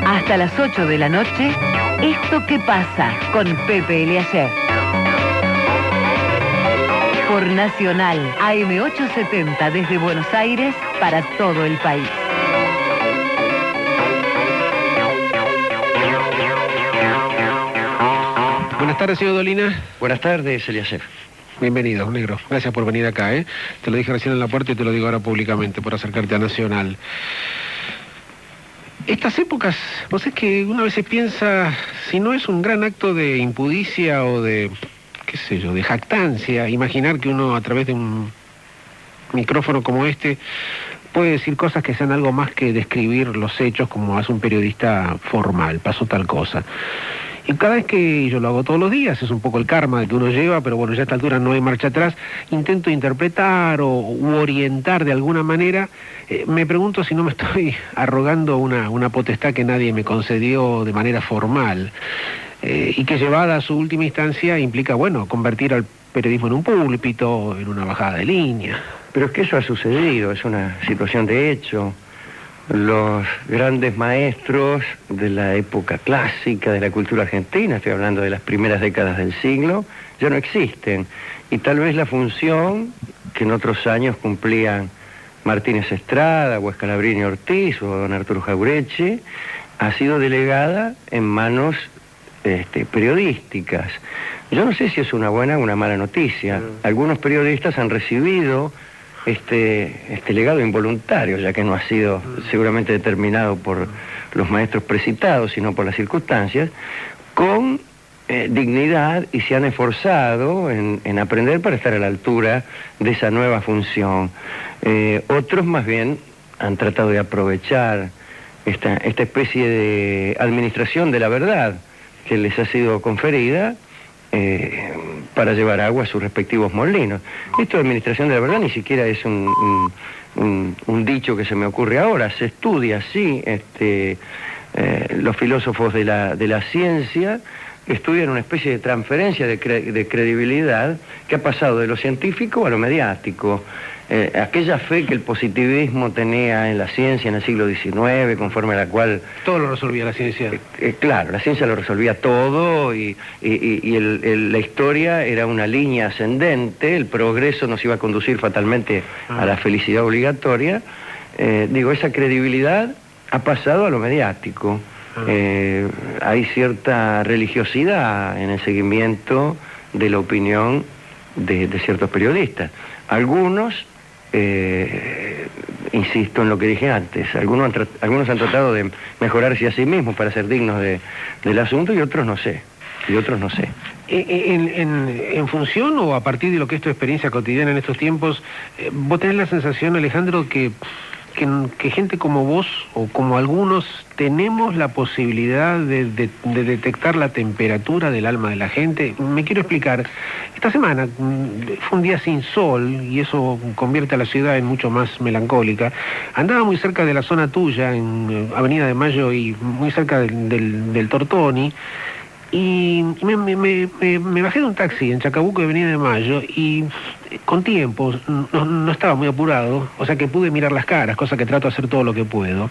Hasta las 8 de la noche, Esto que pasa con Pepe Eliayer. Por Nacional AM870 desde Buenos Aires para todo el país. Buenas tardes, señor Dolina. Buenas tardes, Eliaser. Bienvenido, negro. Gracias por venir acá, ¿eh? Te lo dije recién en la puerta y te lo digo ahora públicamente por acercarte a Nacional. Estas épocas, no sé, que una vez se piensa, si no es un gran acto de impudicia o de, qué sé yo, de jactancia, imaginar que uno a través de un micrófono como este puede decir cosas que sean algo más que describir los hechos como hace un periodista formal, pasó tal cosa. Y cada vez que yo lo hago todos los días, es un poco el karma que uno lleva, pero bueno, ya a esta altura no hay marcha atrás, intento interpretar u orientar de alguna manera. Me pregunto si no me estoy arrogando una potestad que nadie me concedió de manera formal, y que llevada a su última instancia implica, bueno, convertir al periodismo en un púlpito, en una bajada de línea. Pero es que eso ha sucedido, es una situación de hecho. Los grandes maestros de la época clásica de la cultura argentina, estoy hablando de las primeras décadas del siglo, ya no existen. Y tal vez la función que en otros años cumplían Martínez Estrada, o Scalabrini Ortiz, o don Arturo Jaureche, ha sido delegada en manos periodísticas. Yo no sé si es una buena o una mala noticia. Algunos periodistas han recibido este legado involuntario, ya que no ha sido seguramente determinado por los maestros precitados, sino por las circunstancias, con dignidad, y se han esforzado en aprender para estar a la altura de esa nueva función. Otros más bien han tratado de aprovechar esta especie de administración de la verdad que les ha sido conferida para llevar agua a sus respectivos molinos. Esto de administración de la verdad ni siquiera es un dicho que se me ocurre ahora. Se estudia, sí, los filósofos de la ciencia estudian una especie de transferencia de credibilidad que ha pasado de lo científico a lo mediático. Aquella fe que el positivismo tenía en la ciencia en el siglo XIX, conforme a la cual... Todo lo resolvía la ciencia. Claro, la ciencia lo resolvía todo y la historia era una línea ascendente, el progreso nos iba a conducir fatalmente a la felicidad obligatoria. Esa credibilidad ha pasado a lo mediático. Hay cierta religiosidad en el seguimiento de la opinión de ciertos periodistas. Algunos... insisto en lo que dije antes, algunos han tratado de mejorarse a sí mismos para ser dignos del asunto, y otros no sé. En función o a partir de lo que es tu experiencia cotidiana en estos tiempos, ¿vos tenés la sensación, Alejandro, que gente como vos o como algunos tenemos la posibilidad de detectar la temperatura del alma de la gente? Me quiero explicar. Esta semana fue un día sin sol y eso convierte a la ciudad en mucho más melancólica. Andaba muy cerca de la zona tuya, en Avenida de Mayo y muy cerca del Tortoni, y me bajé de un taxi en Chacabuco de Avenida de Mayo y con tiempo, no estaba muy apurado, o sea que pude mirar las caras, cosa que trato de hacer todo lo que puedo.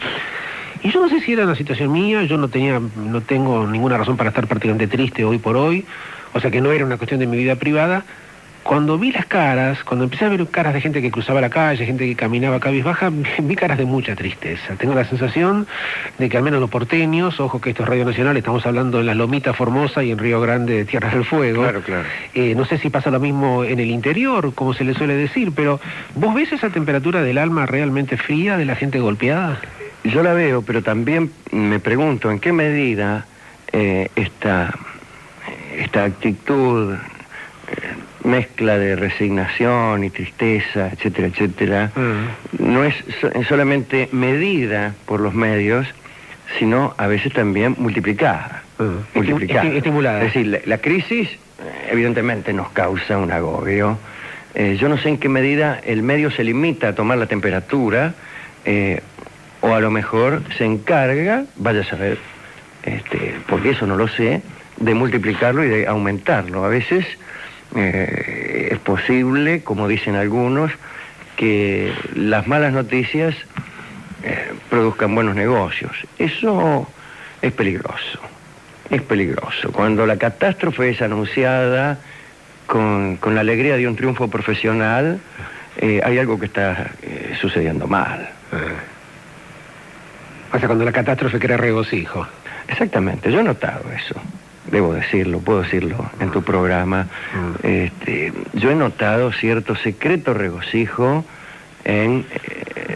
Y yo no sé si era una situación mía, yo no tengo ninguna razón para estar prácticamente triste hoy por hoy, o sea que no era una cuestión de mi vida privada. Cuando vi las caras, cuando empecé a ver caras de gente que cruzaba la calle, gente que caminaba cabizbaja, vi caras de mucha tristeza. Tengo la sensación de que al menos los porteños, ojo que esto es Radio Nacional, estamos hablando en Las Lomitas, Formosa y en Río Grande de Tierras del Fuego. Claro. No sé si pasa lo mismo en el interior, como se le suele decir, pero ¿vos ves esa temperatura del alma realmente fría de la gente golpeada? Yo la veo, pero también me pregunto en qué medida esta actitud... mezcla de resignación y tristeza, etcétera, etcétera, no es solamente medida por los medios, sino a veces también multiplicada. Estimulada. Es decir, la crisis evidentemente nos causa un agobio. Yo no sé en qué medida el medio se limita a tomar la temperatura, o a lo mejor se encarga, vaya a saber, porque eso no lo sé, de multiplicarlo y de aumentarlo. A veces... es posible, como dicen algunos, que las malas noticias produzcan buenos negocios. Eso es peligroso. Es peligroso. Cuando la catástrofe es anunciada con la alegría de un triunfo profesional, hay algo que está sucediendo mal. O sea, cuando la catástrofe crea regocijo. Exactamente, yo he notado eso. Debo decirlo, puedo decirlo en tu programa. Yo he notado cierto secreto regocijo en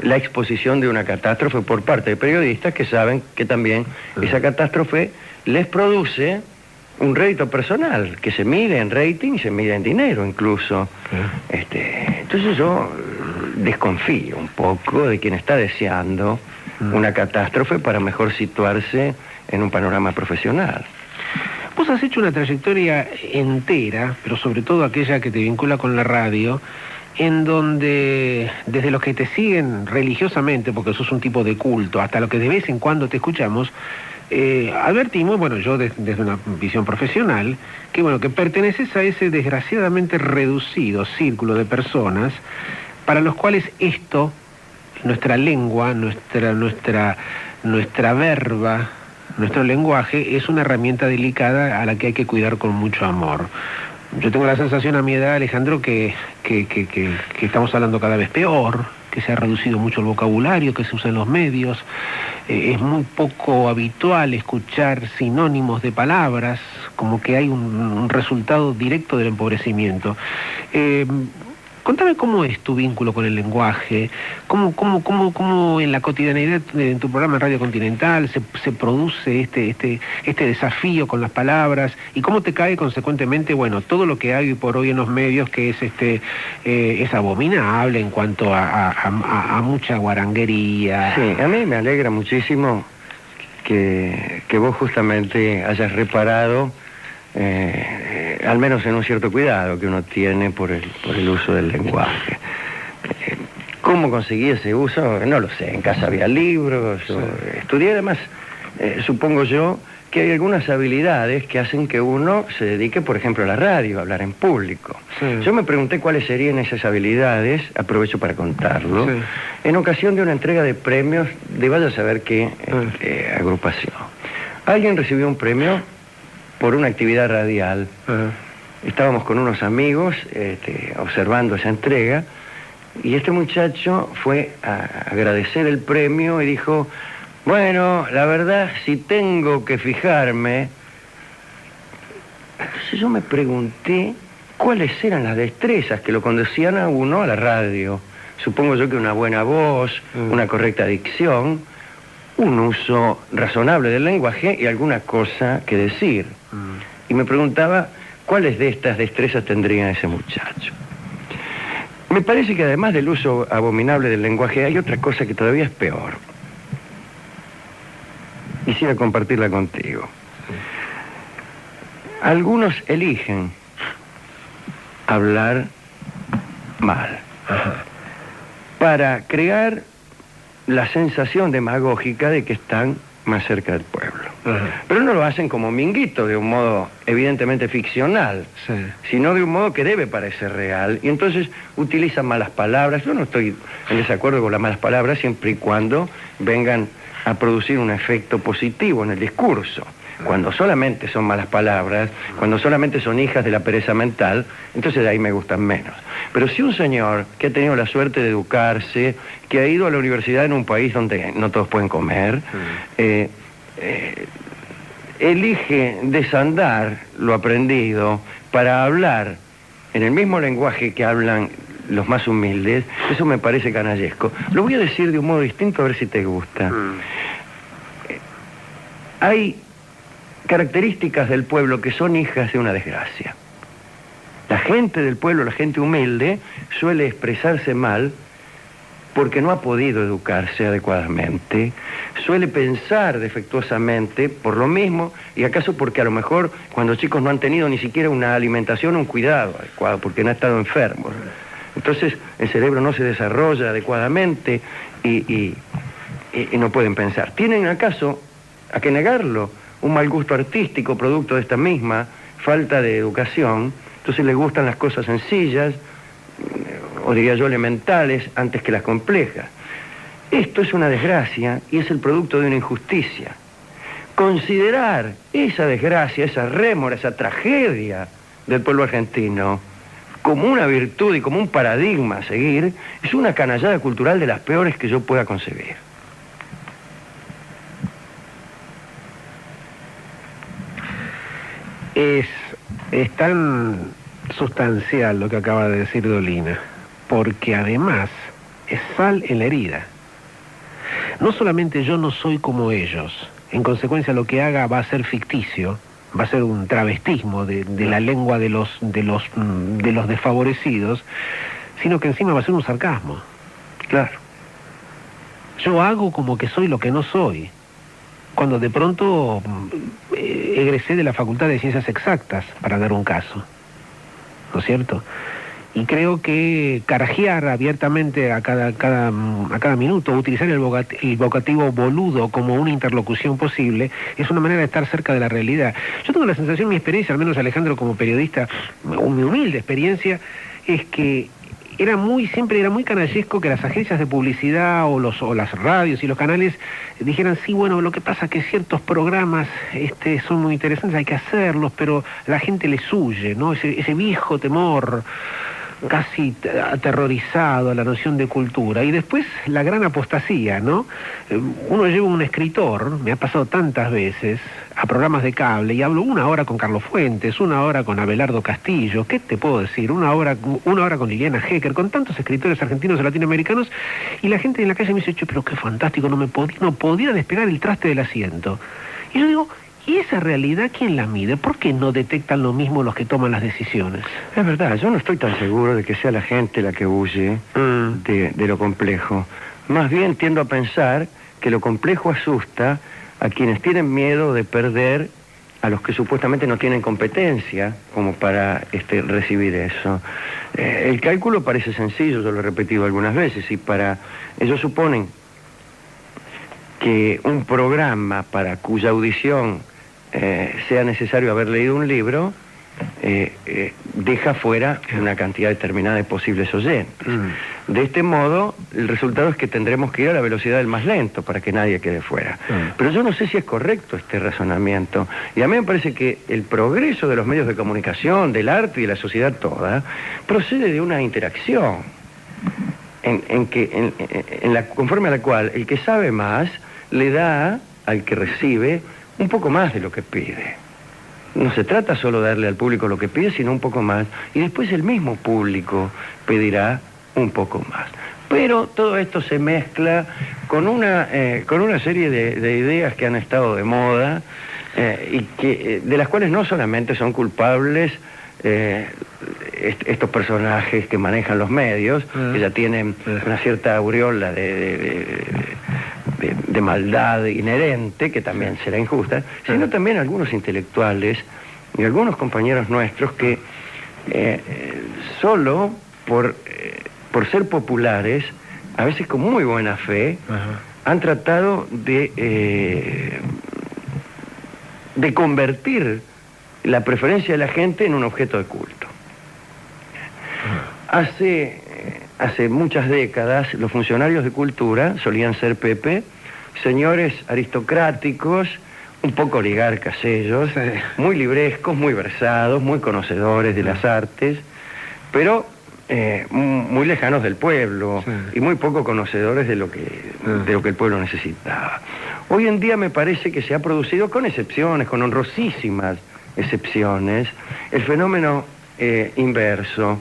la exposición de una catástrofe por parte de periodistas que saben que también esa catástrofe les produce un rédito personal, que se mide en rating y se mide en dinero incluso. Entonces yo desconfío un poco de quien está deseando una catástrofe para mejor situarse en un panorama profesional. Vos has hecho una trayectoria entera, pero sobre todo aquella que te vincula con la radio, en donde desde los que te siguen religiosamente, porque sos un tipo de culto, hasta los que de vez en cuando te escuchamos, advertimos, bueno, yo desde una visión profesional, que bueno, que perteneces a ese desgraciadamente reducido círculo de personas para los cuales esto, nuestra lengua, nuestra verba, nuestro lenguaje, es una herramienta delicada a la que hay que cuidar con mucho amor. Yo tengo la sensación a mi edad, Alejandro, que estamos hablando cada vez peor, que se ha reducido mucho el vocabulario que se usa en los medios, es muy poco habitual escuchar sinónimos de palabras, como que hay un resultado directo del empobrecimiento. Contame cómo es tu vínculo con el lenguaje, cómo en la cotidianidad en tu programa en Radio Continental se produce este desafío con las palabras, y cómo te cae consecuentemente, bueno, todo lo que hay por hoy en los medios, que es abominable en cuanto a mucha guaranguería. Sí, a mí me alegra muchísimo que vos justamente hayas reparado al menos en un cierto cuidado que uno tiene por el uso del lenguaje. ¿Cómo conseguí ese uso? No lo sé, en casa había libros, estudié, además, supongo yo, que hay algunas habilidades que hacen que uno se dedique, por ejemplo, a la radio, a hablar en público. Sí. Yo me pregunté cuáles serían esas habilidades, aprovecho para contarlo, en ocasión de una entrega de premios de vaya a saber qué agrupación. Alguien recibió un premio por una actividad radial. Estábamos con unos amigos observando esa entrega, y este muchacho fue a agradecer el premio y dijo: bueno, la verdad, si tengo que fijarme... Entonces yo me pregunté cuáles eran las destrezas que lo conducían a uno a la radio. Supongo yo que una buena voz, una correcta dicción, un uso razonable del lenguaje y alguna cosa que decir. Y me preguntaba cuáles de estas destrezas tendría ese muchacho. Me parece que además del uso abominable del lenguaje hay otra cosa que todavía es peor. Quisiera compartirla contigo. Algunos eligen hablar mal para crear la sensación demagógica de que están más cerca del pueblo. Pero no lo hacen como minguito, de un modo evidentemente ficcional, sino de un modo que debe parecer real, y entonces utilizan malas palabras. Yo no estoy en desacuerdo con las malas palabras siempre y cuando vengan a producir un efecto positivo en el discurso. Cuando solamente son malas palabras, cuando solamente son hijas de la pereza mental, entonces de ahí me gustan menos. Pero si un señor que ha tenido la suerte de educarse, que ha ido a la universidad en un país donde no todos pueden comer, elige desandar lo aprendido para hablar en el mismo lenguaje que hablan los más humildes, eso me parece canallesco. Lo voy a decir de un modo distinto a ver si te gusta. Hay características del pueblo que son hijas de una desgracia. La gente del pueblo, la gente humilde, suele expresarse mal porque no ha podido educarse adecuadamente, suele pensar defectuosamente por lo mismo, y acaso porque a lo mejor cuando chicos no han tenido ni siquiera una alimentación o un cuidado adecuado, porque no han estado enfermos. Entonces el cerebro no se desarrolla adecuadamente y no pueden pensar. ¿Tienen acaso, a que negarlo, un mal gusto artístico producto de esta misma falta de educación? Entonces les gustan las cosas sencillas, o diría yo elementales, antes que las complejas. Esto es una desgracia y es el producto de una injusticia. Considerar esa desgracia, esa rémora, esa tragedia del pueblo argentino como una virtud y como un paradigma a seguir, es una canallada cultural de las peores que yo pueda concebir. Es tan sustancial lo que acaba de decir Dolina, porque además es sal en la herida. No solamente yo no soy como ellos, en consecuencia lo que haga va a ser ficticio, va a ser un travestismo de la lengua de los desfavorecidos, sino que encima va a ser un sarcasmo. Claro. Yo hago como que soy lo que no soy, cuando de pronto egresé de la Facultad de Ciencias Exactas, para dar un caso, ¿no es cierto? Y creo que carajear abiertamente a cada minuto, utilizar el vocativo boludo como una interlocución posible, es una manera de estar cerca de la realidad. Yo tengo la sensación, mi experiencia, al menos Alejandro como periodista, mi humilde experiencia, es que siempre era muy canallesco que las agencias de publicidad o las radios y los canales dijeran, sí, bueno, lo que pasa es que ciertos programas son muy interesantes, hay que hacerlos, pero la gente les huye, ¿no? Ese viejo temor casi aterrorizado a la noción de cultura. Y después la gran apostasía, ¿no? Uno lleva un escritor, me ha pasado tantas veces, a programas de cable, y hablo 1 hora con Carlos Fuentes, 1 hora con Abelardo Castillo, ¿qué te puedo decir? 1 hora con Liliana Hecker, con tantos escritores argentinos y latinoamericanos, y la gente en la calle me dice, che, pero qué fantástico, no podía despegar el traste del asiento. Y yo digo, ¿y esa realidad quién la mide? ¿Por qué no detectan lo mismo los que toman las decisiones? Es verdad, yo no estoy tan seguro de que sea la gente la que huye de lo complejo. Más bien tiendo a pensar que lo complejo asusta a quienes tienen miedo de perder a los que supuestamente no tienen competencia como para recibir eso. El cálculo parece sencillo, yo lo he repetido algunas veces, y ellos suponen que un programa para cuya audición sea necesario haber leído un libro, deja fuera una cantidad determinada de posibles oyentes. De este modo, el resultado es que tendremos que ir a la velocidad del más lento para que nadie quede fuera. Pero yo no sé si es correcto este razonamiento. Y a mí me parece que el progreso de los medios de comunicación, del arte y de la sociedad toda, procede de una interacción conforme a la cual el que sabe más le da al que recibe un poco más de lo que pide. No se trata solo de darle al público lo que pide, sino un poco más. Y después el mismo público pedirá un poco más. Pero todo esto se mezcla con una serie de ideas que han estado de moda y de las cuales no solamente son culpables estos personajes que manejan los medios, que ya tienen una cierta aureola de maldad inherente, que también será injusta, sino también algunos intelectuales y algunos compañeros nuestros que solo por ser populares, a veces con muy buena fe, han tratado de convertir la preferencia de la gente en un objeto de culto. Hace muchas décadas los funcionarios de cultura solían ser, Pepe, señores aristocráticos, un poco oligarcas ellos, muy librescos, muy versados, muy conocedores de las artes, pero muy lejanos del pueblo y muy poco conocedores de lo que el pueblo necesitaba. Hoy en día me parece que se ha producido, con excepciones, con honrosísimas excepciones, el fenómeno inverso.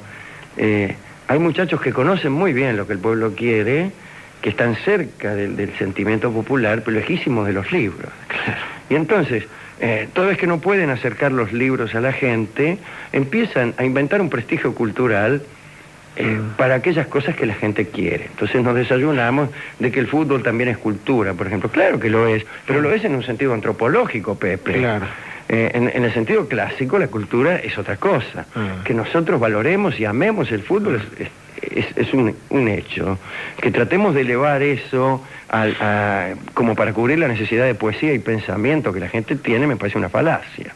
Hay muchachos que conocen muy bien lo que el pueblo quiere, que están cerca del sentimiento popular, pero lejísimos de los libros. Y entonces, toda vez que no pueden acercar los libros a la gente, empiezan a inventar un prestigio cultural para aquellas cosas que la gente quiere. Entonces nos desayunamos de que el fútbol también es cultura, por ejemplo. Claro que lo es, pero lo es en un sentido antropológico, Pepe. Claro. En el sentido clásico, la cultura es otra cosa. Que nosotros valoremos y amemos el fútbol es un hecho. Que tratemos de elevar eso como para cubrir la necesidad de poesía y pensamiento que la gente tiene, me parece una falacia.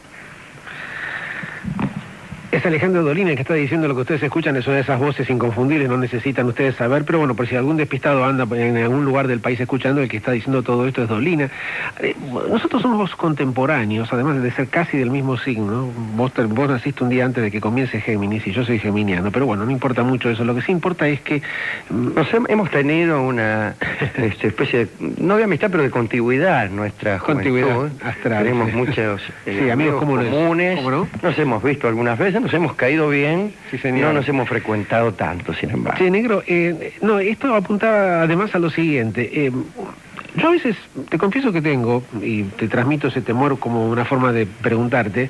Es Alejandro Dolina el que está diciendo lo que ustedes escuchan, es una de esas voces inconfundibles, no necesitan ustedes saber, pero bueno, por si algún despistado anda en algún lugar del país escuchando, el que está diciendo todo esto es Dolina. Nosotros somos contemporáneos, además de ser casi del mismo signo. Vos naciste un día antes de que comience Géminis y yo soy geminiano, pero bueno, no importa mucho eso. Lo que sí importa es que hemos tenido una especie de, no de amistad, pero de contigüidad nuestra contigüidad astral. Tenemos muchos amigos comunes. ¿Cómo no? Nos hemos visto algunas veces, nos hemos caído bien, sí, señor. No nos hemos frecuentado tanto, sin embargo. Sí, negro, no, esto apuntaba además a lo siguiente. Yo a veces, te confieso que tengo, y te transmito ese temor como una forma de preguntarte,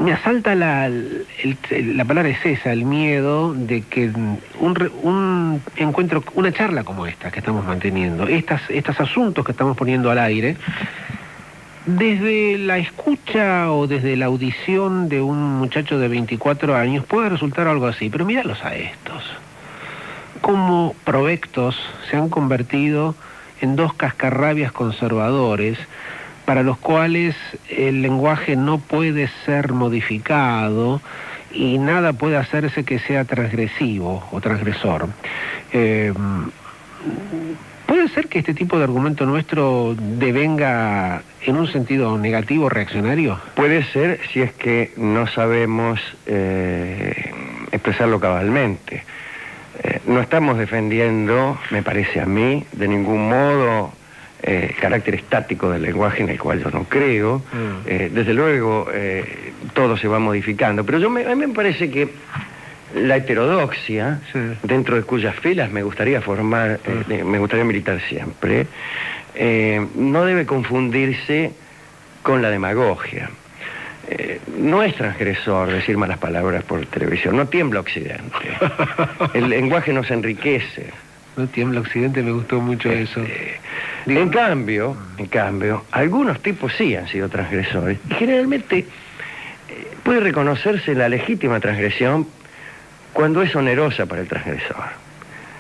me asalta la palabra es esa, el miedo de que un encuentro, una charla como esta que estamos manteniendo, estos asuntos que estamos poniendo al aire, desde la escucha o desde la audición de un muchacho de 24 años puede resultar algo así, pero míralos a estos. Cómo provectos se han convertido en dos cascarrabias conservadores para los cuales el lenguaje no puede ser modificado y nada puede hacerse que sea transgresivo o transgresor. ¿Puede ser que este tipo de argumento nuestro devenga en un sentido negativo, reaccionario? Puede ser si es que no sabemos expresarlo cabalmente. No estamos defendiendo, me parece a mí, de ningún modo el carácter estático del lenguaje, en el cual yo no creo. Desde luego, todo se va modificando, pero a mí me parece que la heterodoxia, sí, dentro de cuyas filas me gustaría formar, me gustaría militar siempre, no debe confundirse con la demagogia. No es transgresor decir malas palabras por televisión, no tiembla Occidente. El lenguaje nos enriquece. No tiembla Occidente, me gustó mucho eso. En cambio, algunos tipos sí han sido transgresores. Y generalmente puede reconocerse la legítima transgresión cuando es onerosa para el transgresor.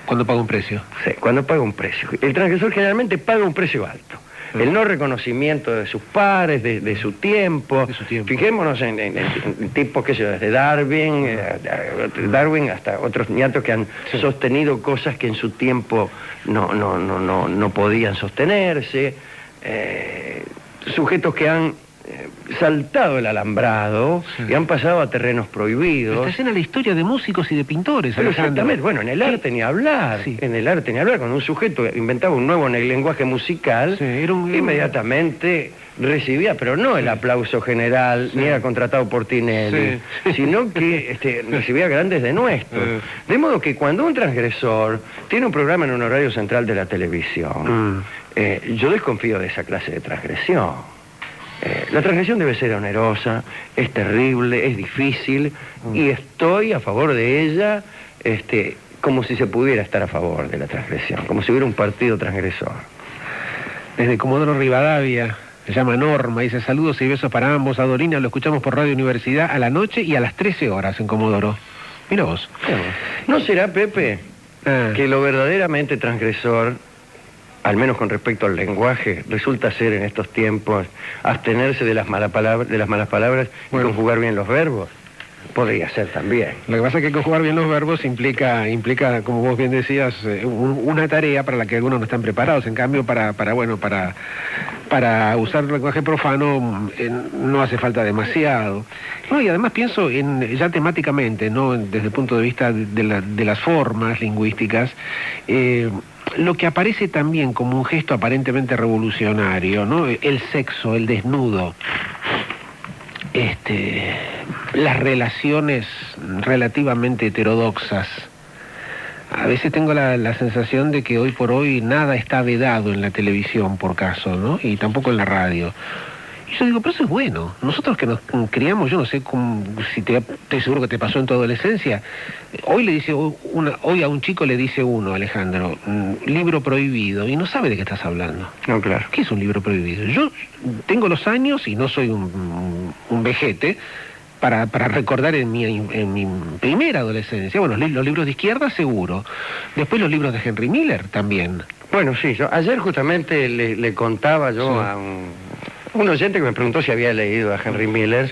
Cuando paga un precio. Sí, cuando paga un precio. El transgresor generalmente paga un precio alto. El no reconocimiento de sus pares, de su tiempo. Fijémonos en tipos, qué sé yo, desde Darwin hasta otros niatos que han sostenido cosas que en su tiempo no podían sostenerse. Sujetos que han saltado el alambrado, sí, y han pasado a terrenos prohibidos. Está llena la historia de músicos y de pintores. Pero exactamente, bueno, en el arte ni hablar. Sí. En el arte ni hablar, cuando un sujeto inventaba un nuevo lenguaje musical, sí, inmediatamente recibía, pero no el aplauso general, sí, ni era contratado por Tinelli, sí, sino que recibía grandes denuestos. De modo que cuando un transgresor tiene un programa en un horario central de la televisión, yo desconfío de esa clase de transgresión. La transgresión debe ser onerosa, es terrible, es difícil, y estoy a favor de ella, como si se pudiera estar a favor de la transgresión, como si hubiera un partido transgresor. Desde Comodoro Rivadavia, se llama Norma, dice saludos y besos para ambos. A Dolina lo escuchamos por Radio Universidad a la noche y a las 13 horas en Comodoro. Mira vos. ¿No será, Pepe, que lo verdaderamente transgresor, al menos con respecto al lenguaje, resulta ser en estos tiempos abstenerse de las malas palabras, y conjugar bien los verbos? Podría ser también. Lo que pasa es que conjugar bien los verbos implica, como vos bien decías, una tarea para la que algunos no están preparados. En cambio, para usar el lenguaje profano no hace falta demasiado. No, y además pienso ya temáticamente, no desde el punto de vista de las formas lingüísticas, lo que aparece también como un gesto aparentemente revolucionario, ¿no? El sexo, el desnudo, las relaciones relativamente heterodoxas. A veces tengo la sensación de que hoy por hoy nada está vedado en la televisión, por caso, ¿no? Y tampoco en la radio. Y yo digo, pero eso es bueno. Nosotros que nos criamos, yo no sé si estoy seguro que te pasó en tu adolescencia. Hoy a un chico le dice uno, Alejandro, libro prohibido, y no sabe de qué estás hablando. No, claro. ¿Qué es un libro prohibido? Yo tengo los años y no soy un vejete para recordar en mi primera adolescencia. Bueno, los libros de izquierda seguro. Después los libros de Henry Miller también. Bueno, sí, ayer justamente le contaba yo a un oyente que me preguntó si había leído a Henry Miller,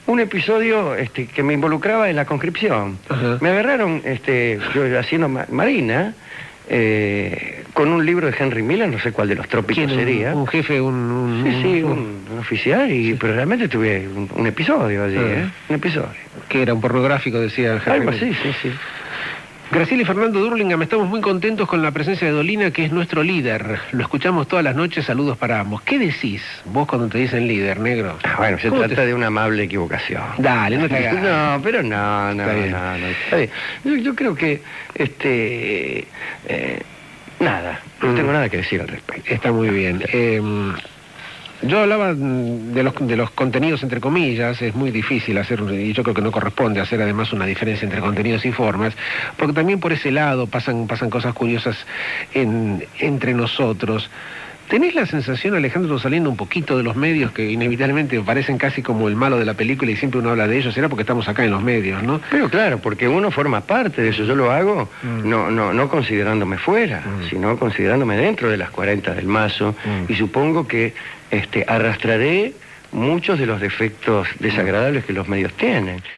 un episodio que me involucraba en la conscripción. Ajá. Me agarraron yo haciendo marina, con un libro de Henry Miller, no sé cuál de los trópicos ¿Quién? sería. Un jefe, Sí, un oficial, pero realmente tuve un episodio allí, un episodio. Que era un pornográfico, decía Henry Algo Miller. así, sí. Graciela y Fernando Durlingham, estamos muy contentos con la presencia de Dolina, que es nuestro líder. Lo escuchamos todas las noches, saludos para ambos. ¿Qué decís vos cuando te dicen líder, negro? Bueno, se ¿Cómo trata de una amable equivocación. Dale, no te hagas. No, pero no, Está bien. está bien. Yo creo que, nada, no tengo nada que decir al respecto. Está muy bien. Yo hablaba de los contenidos entre comillas, es muy difícil hacer, y yo creo que no corresponde hacer además una diferencia entre contenidos y formas, porque también por ese lado pasan cosas curiosas entre nosotros. ¿Tenés la sensación, Alejandro, saliendo un poquito de los medios, que inevitablemente parecen casi como el malo de la película y siempre uno habla de ellos? Será porque estamos acá en los medios, ¿no? Pero claro, porque uno forma parte de eso. Yo lo hago no considerándome fuera, sino considerándome dentro de las 40 del Mazo, y supongo que arrastraré muchos de los defectos desagradables que los medios tienen.